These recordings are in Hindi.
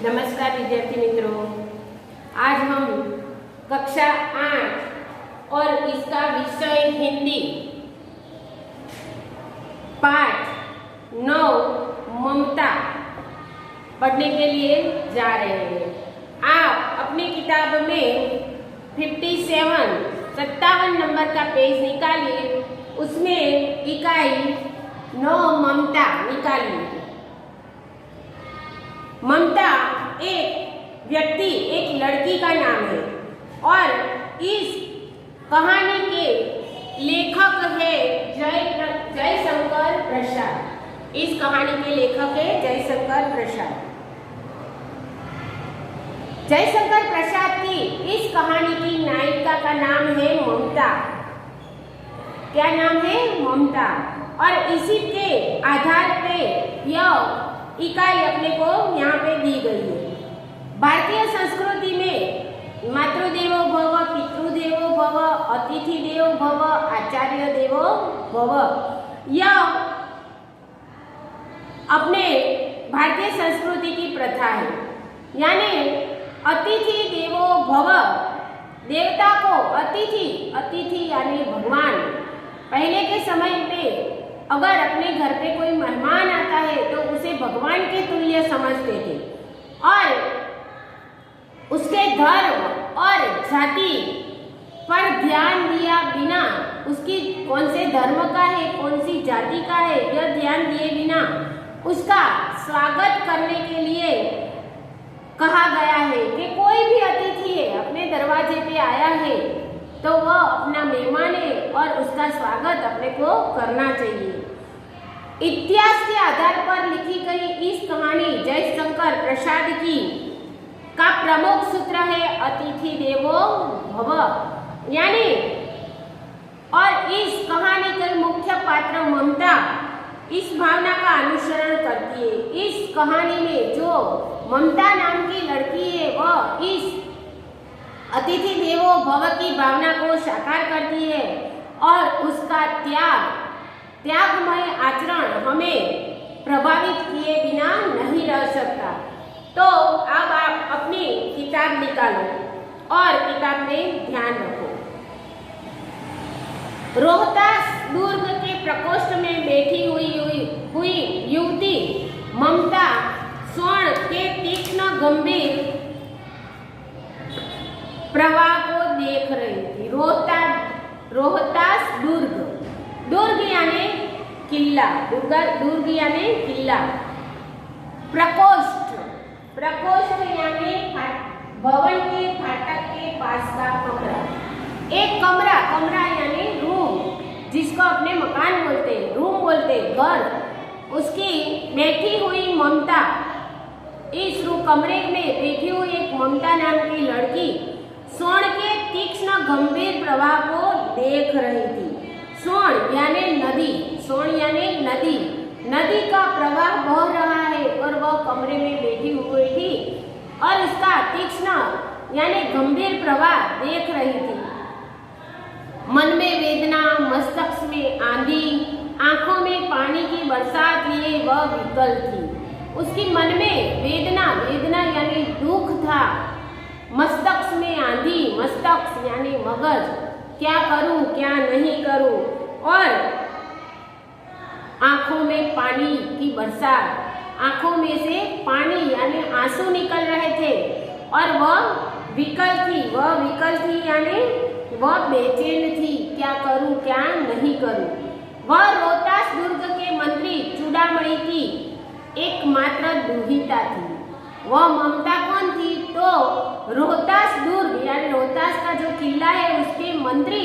नमस्कार विद्यार्थी मित्रों, आज हम कक्षा 8 और इसका विषय हिंदी पाठ 9 ममता पढ़ने के लिए जा रहे हैं। आप अपनी किताब में 57 नंबर का पेज निकालिए, उसमें इकाई 9 ममता निकालिए। ममता एक व्यक्ति, एक लड़की का नाम है और इस कहानी के लेखक है जयशंकर प्रसाद। इस कहानी के लेखक है जयशंकर प्रसाद। जयशंकर प्रसाद की इस कहानी की नायिका का नाम है ममता। क्या नाम है? ममता। और इसी के आधार पे यह इकाई अपने को यहाँ पे दी गई है। भारतीय संस्कृति में मातृदेवो भव, पितृदेवो भव, अतिथि देवो भव, आचार्य देवो भव, यह अपने भारतीय संस्कृति की प्रथा है। यानी अतिथि देवो भव, देवता को अतिथि यानी भगवान। पहले के समय में अगर अपने घर पे कोई मेहमान आता है तो उसे भगवान के तुल्य समझते थे और उसके धर्म और जाति पर ध्यान दिया बिना, उसकी कौन से धर्म का है, कौन सी जाति का है, यह ध्यान दिए बिना उसका स्वागत करने के लिए कहा गया है कि कोई भी अतिथि है अपने दरवाजे पे आया है तो वह अपना मेहमान है और उसका स्वागत अपने को करना चाहिए। इतिहास के आधार पर लिखी गई इस कहानी जयशंकर प्रसाद की का प्रमुख सूत्र है अतिथि देवो भव। यानी और इस कहानी के मुख्य पात्र ममता इस भावना का अनुसरण करती है। इस कहानी में जो ममता नाम की लड़की है वह इस अतिथि देवो भव की भावना को साकार करती है और उसका त्यागमय आचरण हमें प्रभावित किए बिना नहीं रह सकता। तो अब आप अपनी किताब निकालो और किताब में ध्यान रखो। रोहतास दुर्ग के प्रकोष्ठ में बैठी हुई युवती ममता स्वर्ण के तीक्ष्ण गंभीर प्रवाह को देख रही थी। रोहतास दुर्ग यानी किला, दुर्ग यानी किला। प्रकोष्ठ यानी भवन के फाटक के पास का कमरा। एक कमरा यानी रूम, जिसको अपने मकान बोलते, रूम बोलते, घर। उसकी बैठी हुई ममता, इस कमरे में बैठी हुई एक ममता नाम की लड़की स्वर्ण के तीक्ष्ण गंभीर प्रवाह को देख रही थी। स्वर्ण यानी नदी, नदी का प्रवाह बह रहा है और वह कमरे में बैठी हुई थी और उसका तीक्ष्ण यानी गंभीर प्रवाह देख रही थी। मन में वेदना, मस्तिष्क में आंधी, आंखों में पानी की बरसात लिए वह विकल थी। उसकी मन में वेदना यानी दुख था। मस्तिष्क में आंधी, मस्तिष्क यानी मगज, क्या करूं क्या नहीं करूं, और आंखों में पानी की बरसात, आंखों में से पानी यानी आंसू निकल रहे थे और वह विकल थी यानी वह बेचैन थी, क्या करूं क्या नहीं करूं। वह रोहतास दुर्ग के मंत्री चूड़ामणि की एकमात्र दुहिता थी। वह ममता कौन थी? तो रोहतास दुर्ग यानी रोहतास का जो किला है उसके मंत्री,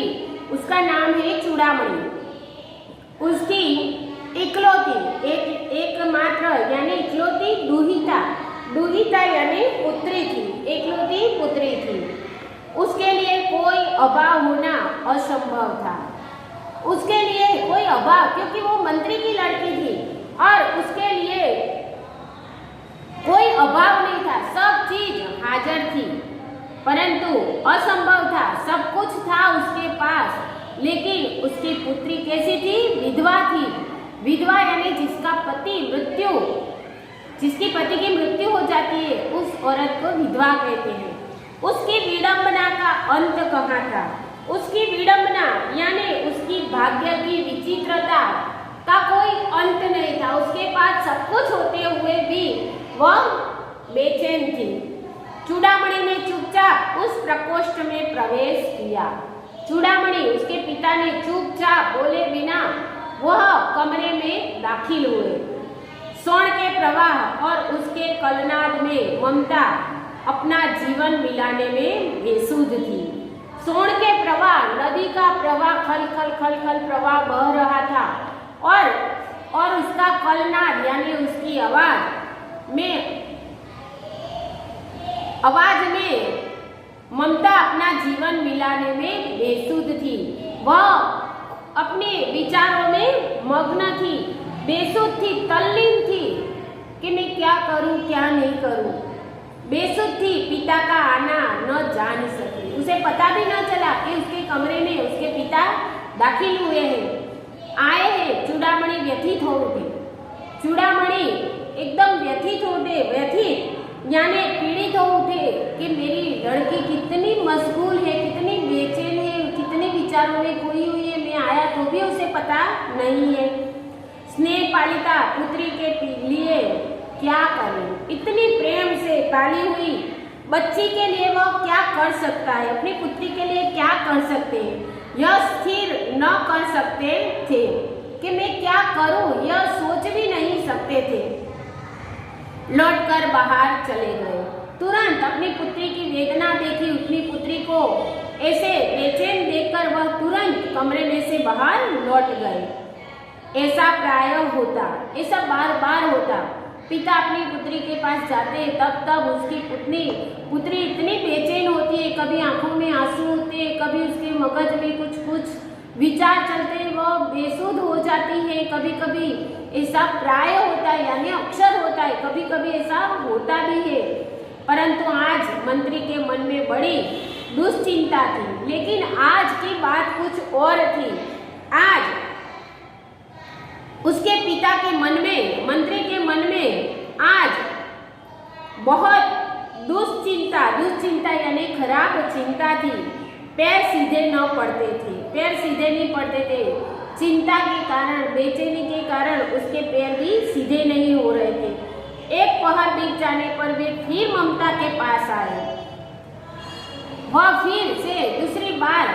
उसका नाम है चूड़ामणि। उसकी इकलौती एकमात्र यानी इकलौती दुहिता यानी पुत्री थी, इकलौती पुत्री थी। उसके लिए कोई अभाव होना असंभव था। उसके लिए कोई अभाव, क्योंकि वो मंत्री की लड़की थी और उसके लिए कोई अभाव नहीं था, सब चीज हाजिर थी, परंतु असंभव था। सब कुछ था उसके पास, लेकिन उसकी पुत्री कैसी थी? विधवा थी। विधवा यानी जिसकी पति की मृत्यु हो जाती है, उस औरत को विधवा कहते हैं। उसकी विडंबना का अंत कहाँ था? उसकी विडंबना यानी उसकी भाग्य की विचित्रता का कोई अंत नहीं था। उसके पास सब कुछ होते हुए भी वह बेचैन थी। चूड़ामणि ने चुपचाप उस प्रकोष्ठ में प्रवेश किया। चूड़ामणि उसके पिता ने चुपचाप बोले बिना वह कमरे में दाखिल हुए। स्वर्ण के प्रवाह और उसके कलनाद में ममता अपना जीवन मिलाने में बेसुध थी। स्वर्ण के प्रवाह, नदी का प्रवाह खल खल खल खल प्रवाह बह रहा था और उसका कलनाद यानी उसकी आवाज में ममता अपना जीवन मिलाने में बेसुध थी। वह अपने विचारों में मग्न थी, बेसुध थी, तल्लीन थी कि मैं क्या करूं क्या नहीं करूं। बेसुध थी, पिता का आना न जान सकी। उसे पता भी न चला कि उसके कमरे में उसके पिता दाखिल हुए हैं, आए हैं। चूड़ामणि व्यथित हो उठे। चूड़ामणि एकदम व्यथित हो उठे, व्यथित यानी पीड़ित हो उठे कि मेरी लड़की कितनी मशगूल है, कितनी बेचैन है, कितने विचारों में खोई हुई है। मैं आया तो भी उसे पता नहीं है। स्नेह पालिता पुत्री के लिए क्या करें? इतनी प्रेम से पाली हुई बच्ची के लिए वह क्या कर सकता है? अपनी पुत्री के लिए क्या कर सकते हैं? यह स्थिर न कर सकते थे कि मैं क्या करूं, यह सोच भी नहीं सकते थे। लौटकर बाहर चले गए। तुरंत अपनी पुत्री की वेदना देखी, अपनी पुत्री को ऐसे बेचैन देखकर वह तुरंत कमरे में से बाहर लौट गए। ऐसा प्रायः होता, ऐसा बार बार होता। पिता अपनी पुत्री के पास जाते तब उसकी पुत्री इतनी बेचैन होती है, कभी आंखों में आंसू होते हैं, कभी उसके मगज में कुछ विचार चलते हैं, वह बेसुध हो जाती है। कभी कभी ऐसा प्राय होता है यानी अक्सर होता है, कभी कभी ऐसा होता भी है। परंतु आज मंत्री के मन में बड़ी दुश्चिंता थी, लेकिन आज की बात कुछ और थी। आज उसके पिता के मन में, मंत्री के मन में आज बहुत दुश्चिंता यानी खराब चिंता थी। पैर सीधे न पड़ते थे, पैर सीधे नहीं पड़ते थे। चिंता के कारण, बेचैनी के कारण उसके पैर भी सीधे नहीं हो रहे थे। एक पहर बीत जाने पर वे फिर ममता के पास आए। वह फिर से दूसरी बार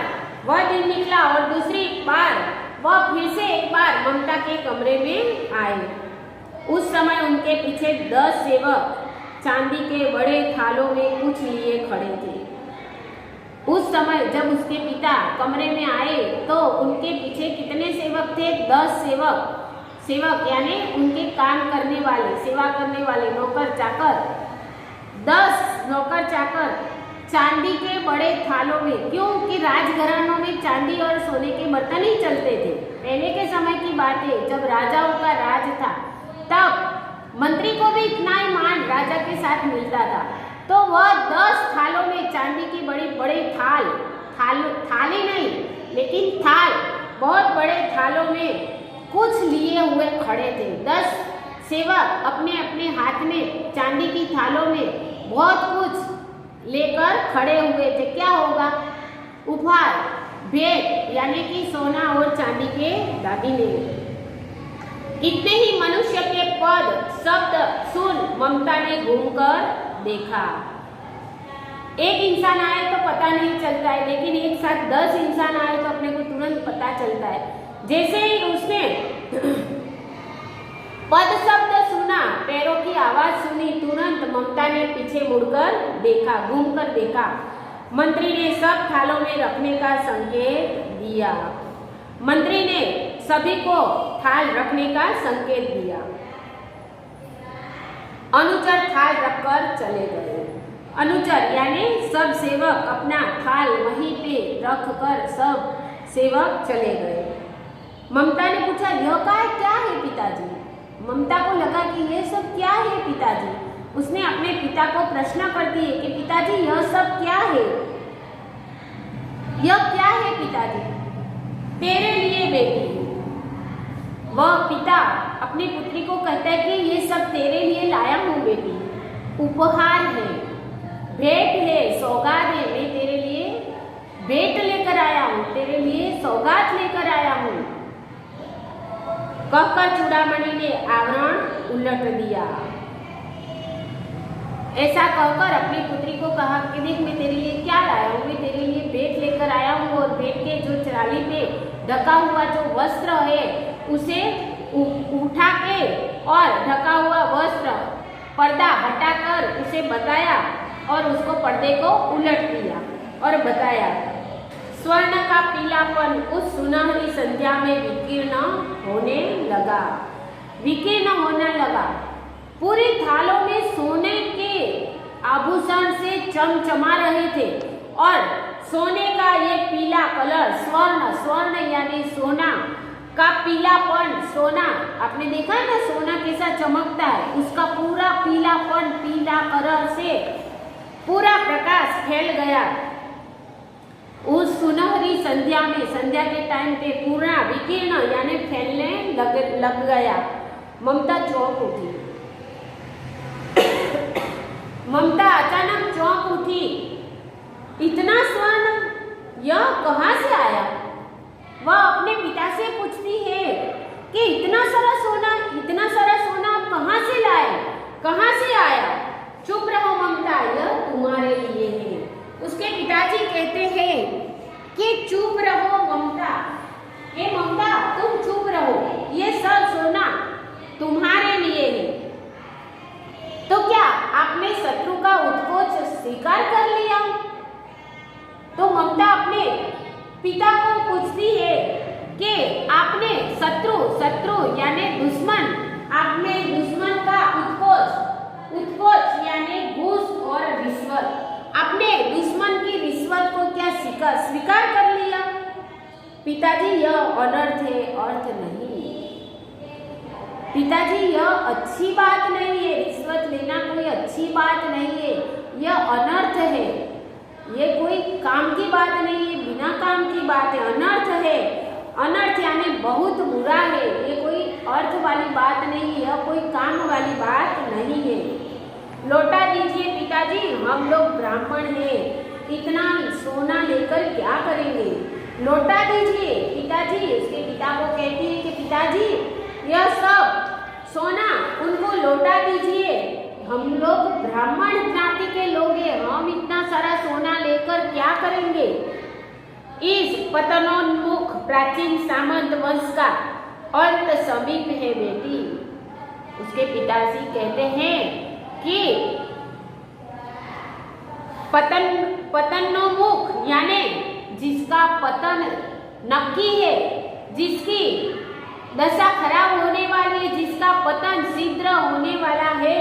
वह दिन निकला और दूसरी बार वह फिर से एक बार ममता के कमरे में आए। उस समय उनके पीछे 10 सेवक चांदी के बड़े थालों में कुछ लिए खड़े थे। उस समय जब उसके पिता कमरे में आए तो उनके पीछे कितने सेवक थे? 10 सेवक यानी उनके काम करने वाले, सेवा करने वाले नौकर चाकर। 10 नौकर चाकर चांदी के बड़े थालों में, क्योंकि राजघरानों में चांदी और सोने के बर्तन ही चलते थे। पहले के समय की बात है, जब राजाओं का राज था, तब मंत्री को भी इतना ही मान राजा के साथ मिलता था। तो वह 10 थालों में चांदी की बड़ी थाली नहीं लेकिन थाल, बहुत बड़े थालों में कुछ लिए हुए खड़े थे। 10 सेवक अपने अपने हाथ में चांदी की थालों में बहुत कुछ लेकर खड़े हुए थे। क्या होगा? उपहार, भेंट यानी कि सोना और चांदी के दागिने। इतने ही मनुष्य के पद शब्द सुन ममता ने घूमकर देखा। एक इंसान आए तो पता नहीं चलता है, लेकिन एक साथ 10 इंसान आए तो अपने को तुरंत पता चलता है। जैसे ही उसने पद शब्द सुना, पैरों की आवाज सुनी, तुरंत ममता ने पीछे मुड़कर देखा, घूमकर देखा। मंत्री ने सब थालों में रखने का संकेत दिया। मंत्री ने सभी को थाल रखने का संकेत दिया। अनुचर थाल रखकर चले गए। अनुचर यानी सब सेवक अपना थाल वहीं पे रखकर सब सेवक चले गए। ममता ने पूछा, यह क्या है पिताजी? ममता को लगा कि यह सब क्या है पिताजी। उसने अपने पिता को प्रश्न करती है कि पिताजी यह सब क्या है? यह क्या है पिताजी? तेरे लिए बेटी। वह पिता अपनी पुत्री को कहता है कि ये सब तेरे लिए लाया हूँ बेटी, उपहार है। भेंट है, सौगात है, मैं तेरे लिए भेंट लेकर आया हूँ, तेरे लिए सौगात लेकर आया हूँ। कहकर चूड़ामणि ने आवरण उलट दिया। ऐसा कहकर अपनी पुत्री को कहा कि देख मैं तेरे लिए क्या लाया हूँ, मैं तेरे लिए भेंट लेकर आया हूँ और भेंट के जो चाली पे ढका हुआ जो वस्त्र है उसे उठा के और ढका हुआ वस्त्र पर्दा हटाकर उसे बताया और उसको पर्दे को उलट दिया और बताया। स्वर्ण का पीलापन उस सुनहरी संध्या में विकीर्ण होने लगा, विकीर्ण होने लगा। पूरी थालों में सोने के आभूषण से चमचमा रहे थे और सोने का ये पीला कलर, स्वर्ण, स्वर्ण यानी सोना का पीलापन, सोना आपने देखा है ना सोना कैसा चमकता है, उसका पूरा पीलापन, पीला कलर से पूरा प्रकाश फैल गया। उस सुनहरी संध्या में, संध्या के टाइम पे पूरा विकीर्ण यानी फैलने लग गया। ममता चौंक उठी। ममता अचानक चौंक उठी। इतना स्वर्ण यह कहाँ से आया? वह अपने पिता से पूछती है कि इतना सारा सोना कहाँ से लाए, कहाँ से आया? चुप रहो ममता, यह तुम्हारे लिए है। उसके पिताजी कहते हैं कि चुप रहो ममता, हे ममता तुम चुप रहो, ये सब सोना तुम्हारे लिए है। तो क्या आपने शत्रु का उत्कोच स्वीकार कर लिया? तो ममता अपने पिता को पूछती है कि आपने शत्रु यानी दुश्मन, आपने दुश्मन का उत्कोच यानी घूस और रिश्वत, आपने दुश्मन की रिश्वत को क्या स्वीकार कर लिया? पिताजी यह अनर्थ है, अर्थ नहीं। पिताजी यह अच्छी बात नहीं है, रिश्वत लेना कोई अच्छी बात नहीं है, यह अनर्थ है, ये कोई काम की बात नहीं है, बिना काम की बात है, अनर्थ है। अनर्थ यानी बहुत बुरा है, ये कोई अर्थ वाली बात नहीं है, यह कोई काम वाली बात नहीं है। लौटा दीजिए पिताजी, हम लोग ब्राह्मण हैं, इतना सोना लेकर क्या करेंगे? लौटा दीजिए पिताजी। उसके पिता को कहती है कि पिताजी यह सब सोना उनको लौटा दीजिए, हम लोग ब्राह्मण जाति के लोग हैं, हम इतना सारा सोना लेकर क्या करेंगे? इस पतनोन्मुख प्राचीन सामंत वंश का अंत समीप है बेटी। उसके पिताजी कहते हैं कि पतनोन्मुख यानी जिसका पतन नक्की है, जिसकी दशा खराब होने वाली है, जिसका पतन शीघ्र होने वाला है,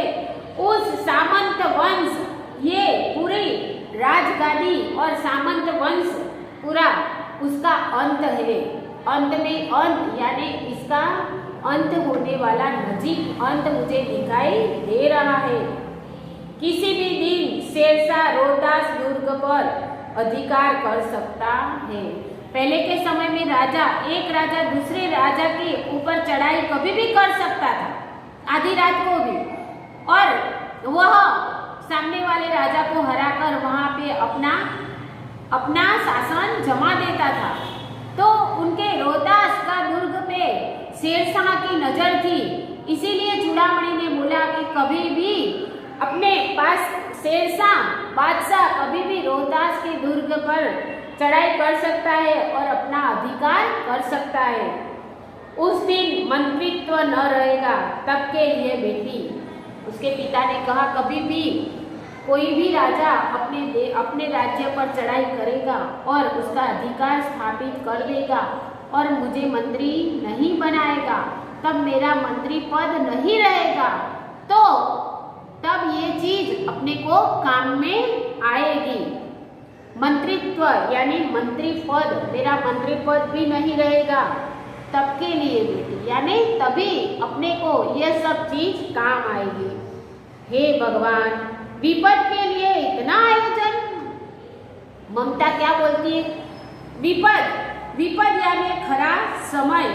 उस सामंत वंश, ये पूरी राजगादी और सामंत वंश पूरा उसका अंत है। अंत में अंत यानी इसका अंत होने वाला नजीक अंत मुझे दिखाई दे रहा है। किसी भी दिन शेरशाह रोहतास दुर्ग पर अधिकार कर सकता है। पहले के समय में एक राजा दूसरे राजा के ऊपर चढ़ाई कभी भी कर सकता था, आधी रात को भी, और वह सामने वाले राजा को हराकर वहां पे अपना शासन जमा देता था। तो उनके रोहतास का दुर्ग पे शेरशाह की नजर थी, इसीलिए चूड़ामणि ने बोला कि कभी भी अपने पास शेरशाह बादशाह कभी भी रोहतास के दुर्ग पर चढ़ाई कर सकता है और अपना अधिकार कर सकता है। उस दिन मंत्रित्व न रहेगा तब के लिए बेटी। उसके पिता ने कहा कभी भी कोई भी राजा अपने राज्य पर चढ़ाई करेगा और उसका अधिकार स्थापित कर देगा और मुझे मंत्री नहीं बनाएगा, तब मेरा मंत्री पद नहीं रहेगा, तो तब ये चीज अपने को काम में आएगी। मंत्रित्व यानी मंत्री पद, मेरा मंत्री पद भी नहीं रहेगा तब के लिए बेटी, यानी तभी अपने को यह सब चीज काम आएगी। हे भगवान, विपद के लिए इतना आयोजन? ममता क्या बोलती है? विपद यानी खराब समय,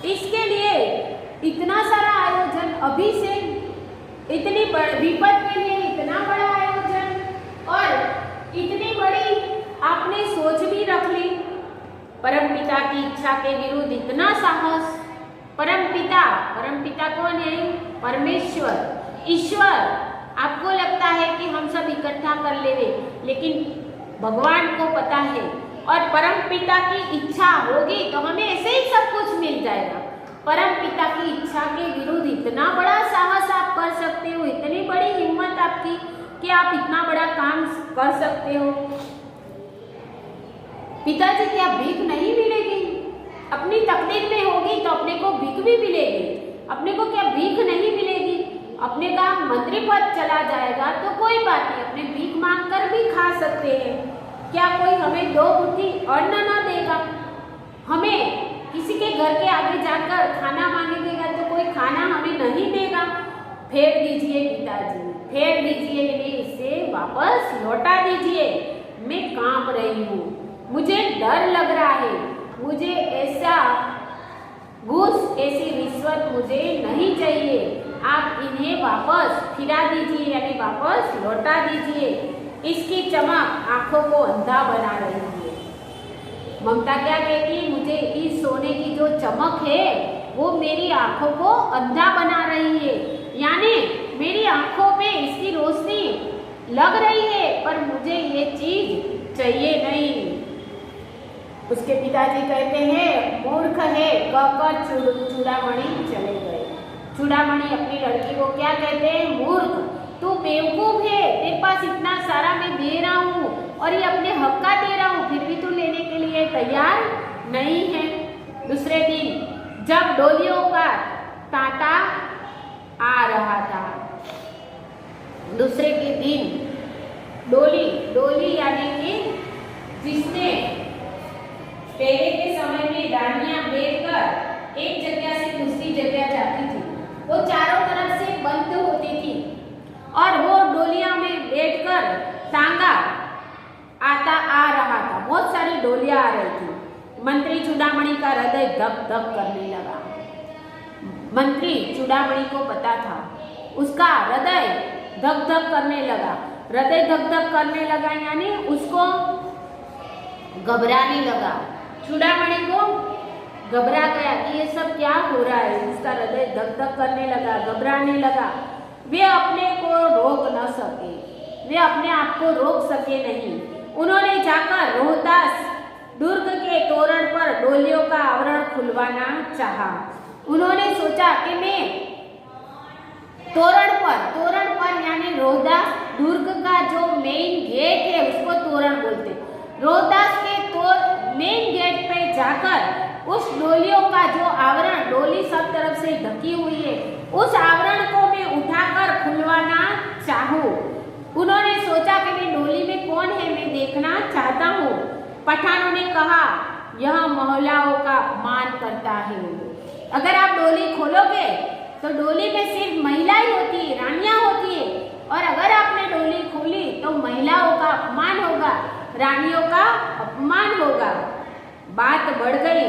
इसके लिए इतना सारा आयोजन अभी से, इतनी विपद के लिए इतना बड़ा आयोजन, और इच्छा के विरुद्ध इतना साहस। परमपिता, परमपिता कौन है? परमेश्वर, ईश्वर। आपको लगता है कि हम सब इकट्ठा कर लेंगे, लेकिन भगवान को पता है, और परमपिता की इच्छा होगी तो हमें ऐसे ही सब कुछ मिल जाएगा। परमपिता की इच्छा के विरुद्ध इतना बड़ा साहस आप कर सकते हो, इतनी बड़ी हिम्मत आपकी कि आप इतना बड़ा काम कर सकते हो। पिताजी, क्या भीख नहीं मिलेगी? अपनी तकदीर में होगी तो अपने को भीख भी मिलेगी। अपने को क्या भीख नहीं मिलेगी? अपने का मंत्री पद चला जाएगा तो कोई बात नहीं, अपने भीख मांग कर भी खा सकते हैं। क्या कोई हमें 2 मुट्ठी अन्न न देगा? हमें किसी के घर के आगे जाकर खाना मांगेगा तो कोई खाना हमें नहीं देगा। फेर दीजिए पिताजी, फेर दीजिए, इसे वापस लौटा दीजिए। मैं कांप रही हूँ, मुझे डर लग रहा है, मुझे ऐसा घूस, ऐसी रिश्वत मुझे नहीं चाहिए। आप इन्हें वापस फिरा दीजिए, यानी वापस लौटा दीजिए। इसकी चमक आंखों को अंधा बना रही है। ममता क्या कहती है? मुझे इस सोने की जो चमक है वो मेरी आंखों को अंधा बना रही है, यानी मेरी आंखों पे इसकी रोशनी लग रही है, पर मुझे ये चीज चाहिए नहीं। उसके पिताजी कहते हैं, मूर्ख है, कहकर चूड़ामणि चले गए। चूड़ामणि अपनी लड़की को क्या कहते हैं? मूर्ख, तू बेवकूफ है, तेरे पास इतना सारा मैं दे रहा हूँ और ये अपने हक का दे रहा हूँ, फिर भी तू लेने के लिए तैयार नहीं है। दूसरे दिन जब डोलियों का तांता आ रहा था, दूसरे के दिन डोली यानी कि जिसमें पहले के समय में रानियां बैठकर एक जगह से दूसरी जगह जाती थी, वो चारों तरफ से बंद होती थी और वो डोलियां में बैठकर तांगा आ रहा था। बहुत सारी डोलियां आ रही थी। मंत्री चूड़ामणि का हृदय धक धक करने लगा। मंत्री चूड़ामणि को पता था, उसका हृदय धक धक करने लगा। हृदय धक धक करने लगा यानी उसको घबराने लगा। चूड़ामणि को घबरा गया कि ये सब क्या हो रहा है। उसका हृदय धक धक करने लगा, घबराने लगा। वे अपने को रोक न सके, वे अपने आप को रोक सके नहीं। उन्होंने जाकर रोहतास दुर्ग के तोरण पर डोलियों का आवरण खुलवाना चाहा। उन्होंने सोचा कि मैं तोरण पर यानी रोहतास दुर्ग का जो मेन गेट है उसको तोरण बोलते। रोहतास के मेन गेट पे जाकर उस डोलियों का जो आवरण, डोली सब तरफ से ढकी हुई है, उस आवरण को मैं उठाकर खुलवाना चाहूँ। उन्होंने सोचा कि मैं डोली में कौन है मैं देखना चाहता हूँ। पठानों ने कहा, यह महिलाओं का अपमान करता है। अगर आप डोली खोलोगे तो डोली में सिर्फ महिला ही होती है, रानियां होती है, और अगर आपने डोली खोली तो महिलाओं का अपमान होगा, रानियों का अपमान होगा। बात बढ़ गई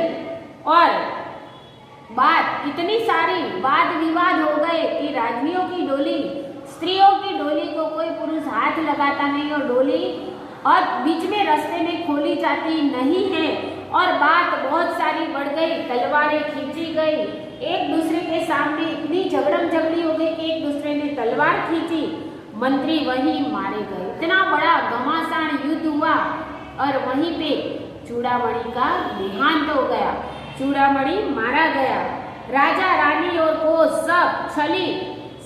और बात इतनी सारी वाद विवाद हो गए कि रानियों की डोली, स्त्रियों की डोली को कोई पुरुष हाथ लगाता नहीं और डोली और बीच में रास्ते में खोली जाती नहीं है। और बात बहुत सारी बढ़ गई, तलवारें खींची गई, एक दूसरे के सामने इतनी झगड़म झगड़ी हो गई कि एक दूसरे ने तलवार खींची, मंत्री वहीं मारे गए। इतना बड़ा घमासान युद्ध हुआ और वहीं पे चूड़ामणि का देहांत हो गया, चूड़ामणि मारा गया। राजा रानी और को सब छली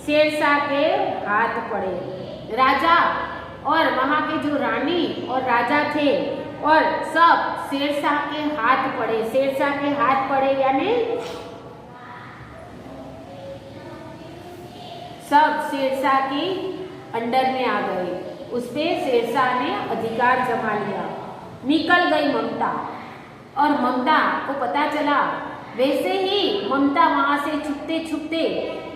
शेरशाह के हाथ पड़े। राजा और वहाँ के जो रानी और राजा थे और सब शेरशाह के हाथ पड़े। शेरशाह के हाथ पड़े यानी सब शेरशाह की अंडर में आ गए। उस पे शेरशाह ने अधिकार जमा लिया। निकल गई ममता और ममता को पता चला, वैसे ही ममता वहां से छुपते छुपते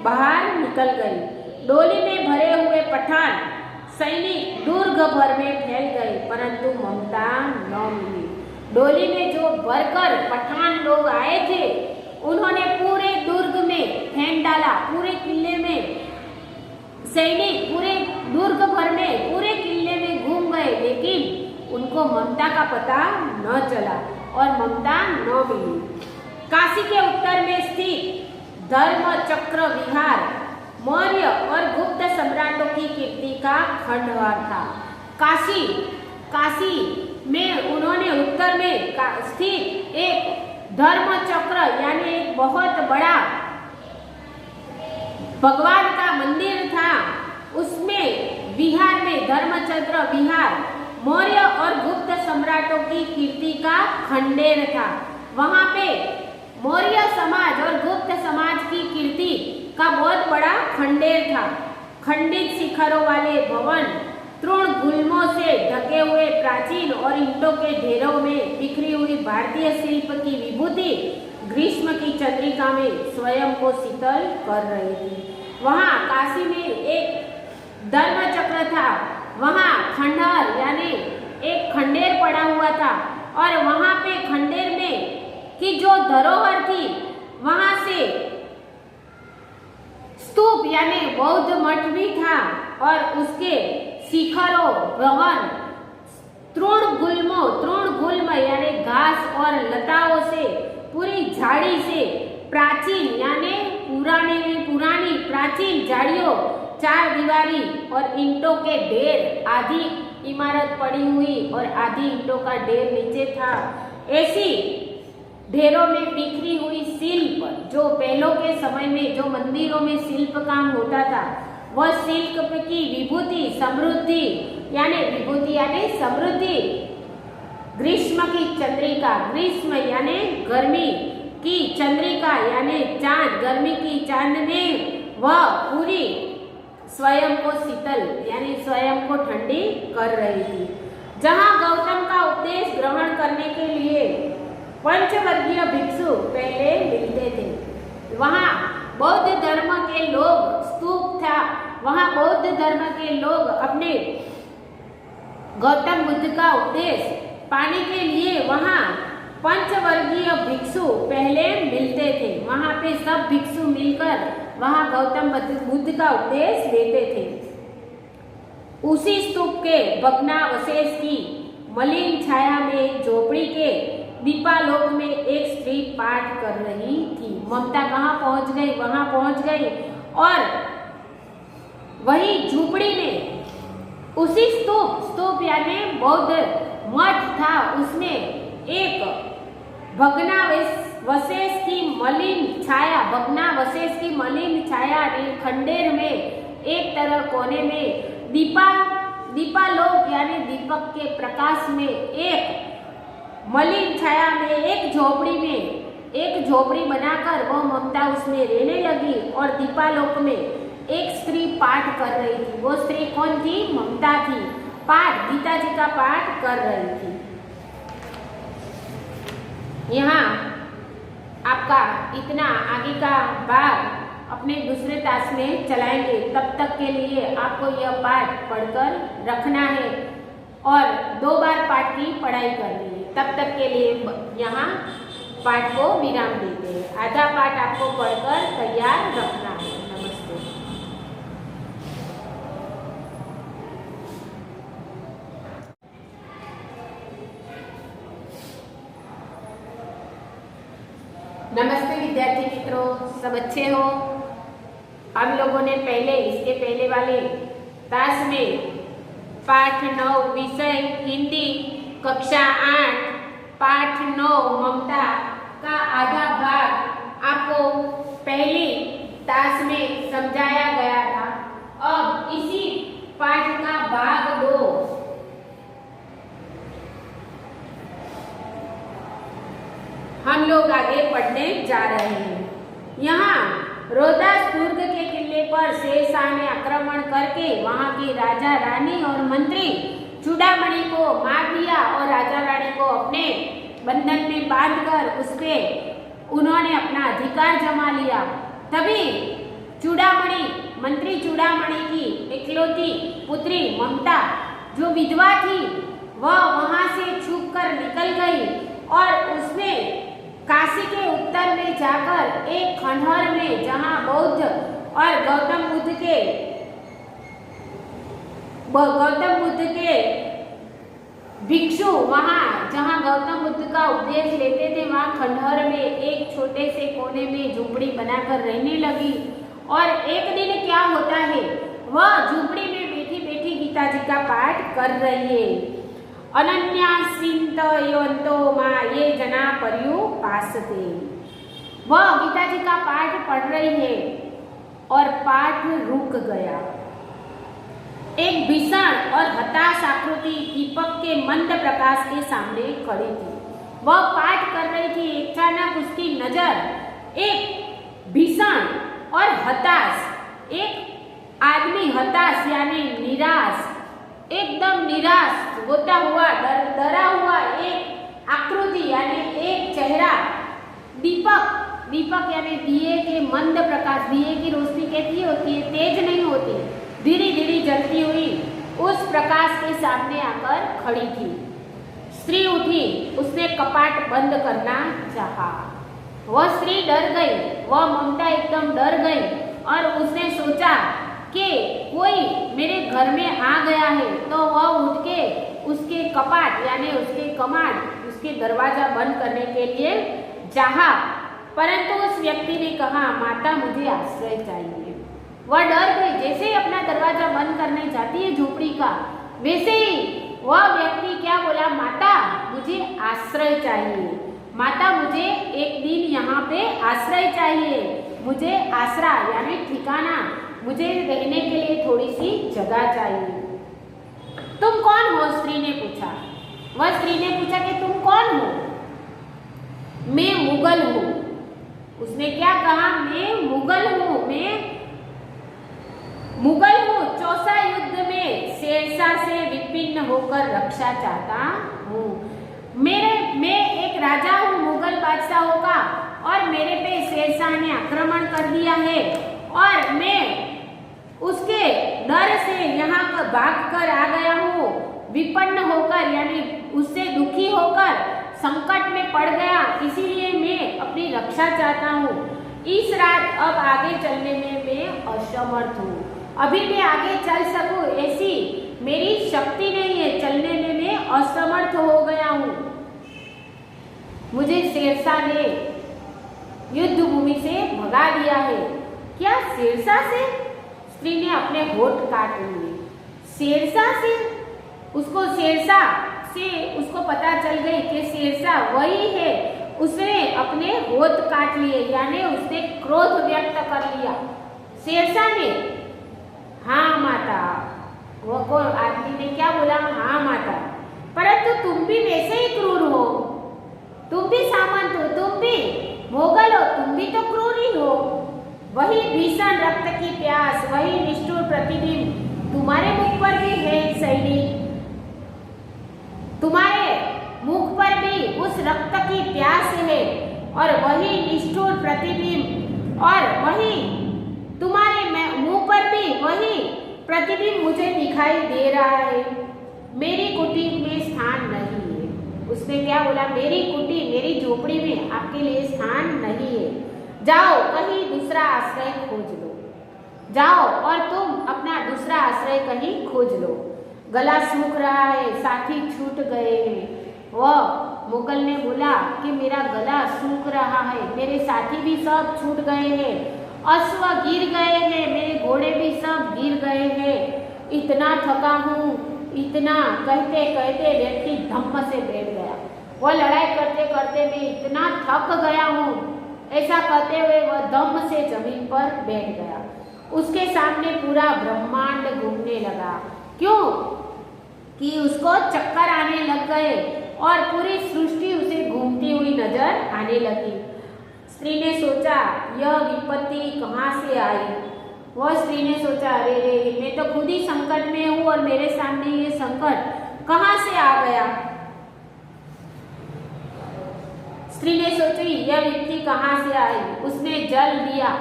बाहर निकल गई। डोली में भरे हुए पठान सैनिक दुर्ग भर में फैल गए, परंतु ममता न मिली। डोली में जो भरकर पठान लोग आए थे उन्होंने पूरे दुर्ग में फेंक डाला, पूरे किले में सैनिक पूरे दुर्ग भर में पूरे किले में घूम गए, लेकिन उनको ममता का पता न चला। और ममता न मिली। काशी के उत्तर में स्थित धर्म चक्र विहार मौर्य और गुप्त सम्राटों की कीर्ति का खंडहर था। काशी में उन्होंने उत्तर में स्थित एक धर्म चक्र यानी एक बहुत बड़ा भगवान का मंदिर था। उसमें विहार में धर्मचक्र विहार मौर्य और गुप्त सम्राटों की कीर्ति का खंडेर था। वहां पे मौर्य समाज और गुप्त समाज की कीर्ति का बहुत बड़ा खंडेर था। खंडित शिखरों वाले भवन, तृण गुल्मों से ढके हुए प्राचीन और ईंटों के ढेरों में बिखरी हुई भारतीय शिल्प की विभूति ग्रीष्म की चंद्रिका में स्वयं को शीतल कर रही थी। वहाँ काशी में एक धर्म चक्र था, वहाँ खंडहर यानी एक खंडेर पड़ा हुआ था और वहाँ पे खंडेर में की जो धरोहर थी वहाँ से स्तूप यानी बौद्ध मठ भी था और उसके शिखरों भवन तृण गुल्म यानी घास और लताओं से पूरी झाड़ी से प्राचीन यानी पुरानी प्राचीन झाड़ियों, चार दीवारी और ईंटों के ढेर, आधी इमारत पड़ी हुई और आधी ईंटों का ढेर नीचे था। ऐसी ढेरों में बिखरी हुई शिल्प जो पहलों के समय में जो मंदिरों में शिल्प काम होता था, वह शिल्प की विभूति समृद्धि ग्रीष्म की चंद्रिका, ग्रीष्म यानी गर्मी की चंद्रिका यानी चांद, गर्मी की चांद में वह पूरी स्वयं को शीतल यानी स्वयं को ठंडी कर रही थी। जहाँ गौतम का उपदेश ग्रहण करने के लिए पंचवर्गीय भिक्षु पहले मिलते थे, वहाँ बौद्ध धर्म के लोग स्तूप था, वहाँ बौद्ध धर्म के लोग अपने गौतम बुद्ध का उपदेश पाने के लिए वहाँ पंचवर्गीय भिक्षु पहले मिलते थे। वहाँ पे सब भिक्षु मिलकर वहाँ गौतम बुद्ध का उपदेश देते थे। उसी स्तूप के भग्नावशेष की मलिन छाया में झोपड़ी के दीपालोक में एक स्त्री पाठ कर रही थी। ममता कहाँ पहुँच गई? वहाँ पहुँच गई और वही झोपड़ी में उसी स्तूप यानी बौद्ध मठ था, उसमें एक भग्नावशेष की मलिन छाया खंडेर में एक तरफ कोने में दीपालोक यानी दीपक के प्रकाश में एक मलिन छाया में एक झोपड़ी बनाकर वो ममता उसमें रहने लगी और दीपालोक में एक स्त्री पाठ कर रही थी। वो स्त्री कौन थी? ममता थी। पाठ गीता जी का पाठ कर रही थी। यहाँ आपका इतना आगे का भाग अपने दूसरे ताश में चलाएंगे, तब तक के लिए आपको यह पाठ पढ़कर रखना है और 2 बार पाठ की पढ़ाई करनी है। तब तक के लिए यहाँ पाठ को विराम देते हैं। आधा पाठ आपको पढ़कर तैयार रखना है। नमस्ते। नमस्ते विद्यार्थी मित्रों, सब अच्छे हो? हम लोगों ने इसके पहले वाले ताश में पाठ 9 विषय हिंदी कक्षा 8 पाठ 9 ममता का आधा भाग आपको पहली ताश में समझाया गया था। अब इसी पाठ का भाग 2 हम लोग आगे पढ़ने जा रहे हैं। यहाँ रोहतास दुर्ग के किले पर शेरशाह ने आक्रमण करके वहाँ की राजा रानी और मंत्री चूड़ामणि को मार दिया और राजा रानी को अपने बंधन में बांधकर उसपे उन्होंने अपना अधिकार जमा लिया। तभी मंत्री चूड़ामणि की इकलौती पुत्री ममता जो विधवा थी वह वहाँ से छुपकर निकल गई और उसने काशी के उत्तर में जाकर एक खंडहर में जहाँ बौद्ध और गौतम बुद्ध के भिक्षु वहाँ जहाँ गौतम बुद्ध का उपदेश लेते थे वहाँ खंडहर में एक छोटे से कोने में झुंपड़ी बनाकर रहने लगी। और एक दिन क्या होता है, वह झुंपड़ी में बैठी बैठी गीता जी का पाठ कर रही है। अनन्या चिंतयन्तो मां ये जना पर्युपासते। वह गीता जी का पाठ पढ़ रही है और पाठ रुक गया। एक भीषण और हताश आकृति दीपक के मंद प्रकाश के सामने खड़ी थी। वह पाठ कर रही थी, अचानक उसकी नजर एक भीषण और हताश, एक आदमी हताश यानी निराश, एकदम निराश होता हुआ डरा हुआ एक आकृति यानी एक चेहरा, दीपक यानी दिए के मंद प्रकाश। दिए की रोशनी कैसी होती है, तेज नहीं होती, धीरे धीरे जलती हुई, उस प्रकाश के सामने आकर खड़ी थी। स्त्री उठी, उसने कपाट बंद करना चाहा। वह स्त्री डर गई, वह ममता एकदम डर गई और उसने सोचा कि कोई मेरे घर में आ गया है, तो वह उठ के उसके कपाट यानी उसके कमाड, उसके दरवाजा बंद करने के लिए चाहा, परंतु उस व्यक्ति ने कहा, माता मुझे आश्रय चाहिए। वह डर गई। जैसे ही अपना दरवाजा बंद करने जाती है झोपड़ी का, वैसे ही वह व्यक्ति क्या बोला, माता मुझे आश्रय चाहिए, माता मुझे एक दिन यहाँ पे आश्रय चाहिए, मुझे आसरा यानी ठिकाना, मुझे रहने के लिए थोड़ी सी जगह चाहिए। तुम कौन हो? स्त्री ने पूछा। वह स्त्री ने पूछा कि तुम कौन हो? मैं मुगल हूँ। उसने क्या कहा? मैं मुगल हूँ, मैं मुगल हूँ। चौसा युद्ध में शेरशाह से विभिन्न होकर रक्षा चाहता हूँ। मैं एक राजा हूँ मुगल बादशाहों का, और मेरे पे शेरशाह ने आक्रमण कर दिया है और मैं उसके डर से यहाँ पर भाग कर आ गया हूँ, विपन्न होकर यानी उससे दुखी होकर संकट में पड़ गया, इसीलिए मैं अपनी रक्षा चाहता हूँ। इस रात अब आगे चलने में मैं असमर्थ हूँ, अभी मैं आगे चल सकूँ ऐसी मेरी शक्ति नहीं है, चलने में मैं असमर्थ हो गया हूँ। मुझे शेरशाह ने युद्ध भूमि से भगा दिया है। क्या शेरशाह से? स्त्री ने अपने होठ काट लिए। शेरशाह से? उसको शेरशाह से उसको पता चल गई कि शेरशाह वही है। उसने अपने होठ काट लिए यानी उसने क्रोध व्यक्त कर लिया। शेरशाह ने, हाँ माता। वो आदमी ने क्या बोला? हाँ माता, परंतु तुम भी वैसे ही क्रूर हो, तुम भी सामंत हो, तुम भी मोगल हो, तुम भी तो क्रूर ही हो। वही भीषण रक्त की प्यास, वही निष्ठुर प्रतिबिंब तुम्हारे मुख पर भी है सैनिक, तुम्हारे मुख पर भी उस रक्त की प्यास है और वही निष्ठुर प्रतिबिंब, और वही तुम्हारे मुंह पर भी वही प्रतिबिंब मुझे दिखाई दे रहा है। मेरी कुटीर में स्थान नहीं है। उसने क्या बोला? मेरी कुटीर, मेरी झोपड़ी में आपके लिए स्थान नहीं है। जाओ कहीं दूसरा आश्रय खोज लो, जाओ और तुम अपना दूसरा आश्रय कहीं खोज लो। गला सूख रहा है, साथी छूट गए हैं। वह मुगल ने बोला कि मेरा गला सूख रहा है, मेरे साथी भी सब छूट गए हैं, अश्व गिर गए हैं, मेरे घोड़े भी सब गिर गए हैं, इतना थका हूँ, इतना कहते कहते व्यक्ति धम्म से बैठ गया। वह लड़ाई करते करते मैं इतना थक गया हूँ, ऐसा कहते हुए वह दम से जमीन पर बैठ गया। उसके सामने पूरा ब्रह्मांड घूमने लगा। क्यों? कि उसको चक्कर आने लग गए और पूरी सृष्टि उसे घूमती हुई नजर आने लगी। स्त्री ने सोचा, यह विपत्ति कहाँ से आई? वह स्त्री ने सोचा, अरे रे, मैं तो खुद ही संकट में हूँ और मेरे सामने ये संकट कहाँ से आ गया? स्त्री ने सोची, यह व्यक्ति कहाँ से आई? उसने जल दिया,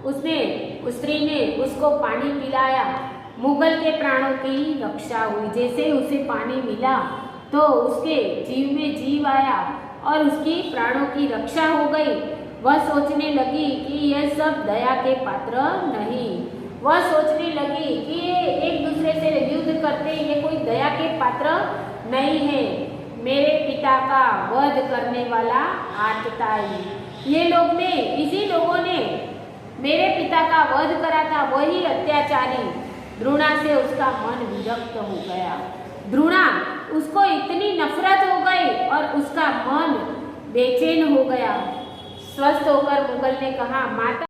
उस स्त्री ने उसको पानी पिलाया, मुगल के प्राणों की रक्षा हुई। जैसे ही उसे पानी मिला तो उसके जीव में जीव आया और उसकी प्राणों की रक्षा हो गई। वह सोचने लगी कि यह सब दया के पात्र नहीं। वह सोचने लगी कि ये एक दूसरे से युद्ध करते, ये कोई दया के पात्र नहीं है मेरे पिता का वध करने वाला आतताई। ये लोग ने, इसी लोगों ने मेरे पिता का वध करा था, वही अत्याचारी। द्रोणा से उसका मन विरक्त हो गया। द्रोणा, उसको इतनी नफरत हो गई और उसका मन बेचैन हो गया। स्वस्थ होकर मुगल ने कहा, माता